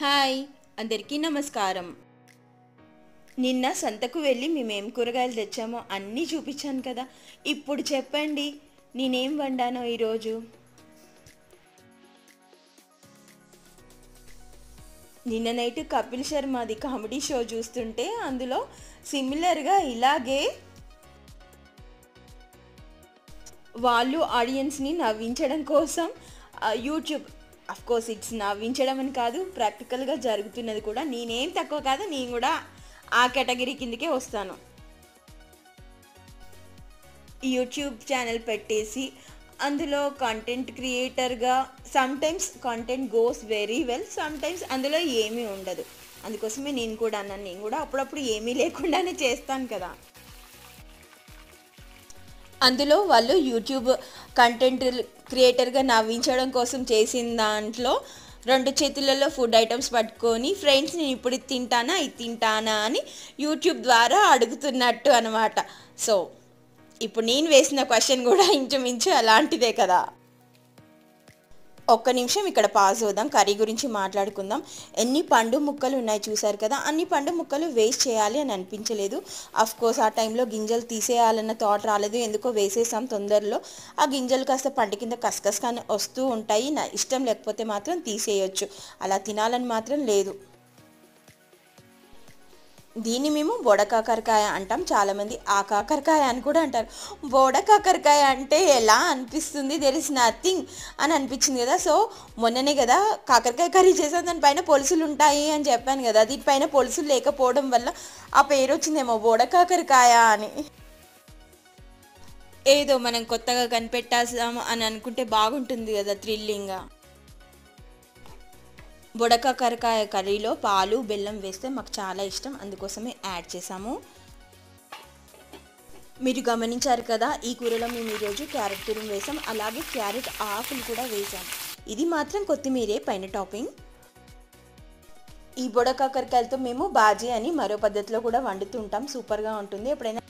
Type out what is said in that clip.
Hi అందరికీ నమస్కారం. నిన్న సంతకు వెళ్ళి మేమేం కూరగాయలు తెచ్చామో అన్నీ చూపించాను కదా. ఇప్పుడు చెప్పండి నేనేం వండానో ఈరోజు. నిన్న నైట్ కపిల్ శర్మది కామెడీ షో చూస్తుంటే అందులో సిమిలర్గా ఇలాగే వాళ్ళు ఆడియన్స్ని నవ్వించడం కోసం యూట్యూబ్ కోర్స్ ఇట్స్ నవ్వించడం అని కాదు, ప్రాక్టికల్గా జరుగుతున్నది కూడా. నేనేం తక్కువ కాదు, నేను కూడా ఆ కేటగిరీ కిందకే వస్తాను. యూట్యూబ్ ఛానల్ పెట్టేసి అందులో కంటెంట్ క్రియేటర్గా sometimes content goes very well, sometimes అందులో ఏమీ ఉండదు. అందుకోసమే నేను కూడా అన్నాను, నేను కూడా అప్పుడప్పుడు ఏమీ లేకుండానే చేస్తాను కదా. అందులో వాళ్ళు యూట్యూబ్ కంటెంట్ క్రియేటర్గా నవ్వించడం కోసం చేసిన దాంట్లో 2 చేతులలో ఫుడ్ ఐటమ్స్ పట్టుకొని ఫ్రెండ్స్ నేను ఇప్పుడు ఇది తింటానా అని యూట్యూబ్ ద్వారా అడుగుతున్నట్టు అనమాట. సో ఇప్పుడు నేను వేసిన క్వశ్చన్ కూడా ఇంచుమించు అలాంటిదే కదా. ఒక్క నిమిషం ఇక్కడ పాజ్ అవుదాం, కర్రీ గురించి మాట్లాడుకుందాం. ఎన్ని పండు ముక్కలు ఉన్నాయి చూసారు కదా, అన్ని పండు ముక్కలు వేస్ట్ చేయాలి అని అనిపించలేదు. కోర్స్ ఆ టైంలో గింజలు తీసేయాలన్న థాట్ రాలేదు, ఎందుకో వేసేసాం తొందరలో. ఆ గింజలు కాస్త పంట కింద కసకసగానే వస్తూ ఉంటాయి, నా ఇష్టం లేకపోతే మాత్రం తీసేయచ్చు, అలా తినాలని మాత్రం లేదు. దీన్ని మేము బోడ కాకరకాయ అంటాం, చాలామంది ఆ కాకరకాయ అని కూడా అంటారు. బోడ కాకరకాయ అంటే ఎలా అనిపిస్తుంది, దెర్ ఇస్ నథింగ్ అని అనిపించింది కదా. సో మొన్ననే కదా కాకరకాయ కర్రీ చేసాను, దానిపైన పొలుసులు ఉంటాయి అని చెప్పాను కదా, దీనిపైన పొలుసులు లేకపోవడం వల్ల ఆ పేరు వచ్చిందేమో బోడ కాకరకాయ అని. ఏదో మనం కొత్తగా కనిపెట్టాసాము అని అనుకుంటే బాగుంటుంది కదా, థ్రిల్లింగ్గా. బుడకాకరకాయ కర్రీలో పాలు బెల్లం వేస్తే మాకు చాలా ఇష్టం, అందుకోసమే యాడ్ చేసాము. మీరు గమనించారు కదా, ఈ కూరలో మేము ఈరోజు క్యారెట్ తురుము వేసాం, అలాగే క్యారెట్ ఆకులు కూడా వేసాం. ఇది మాత్రం కొత్తిమీరే పైన టాపింగ్. ఈ బుడకాకరకాయలతో మేము బాజీ అని మరో పద్ధతిలో కూడా వండుతుంటాం, సూపర్గా ఉంటుంది. ఎప్పుడైనా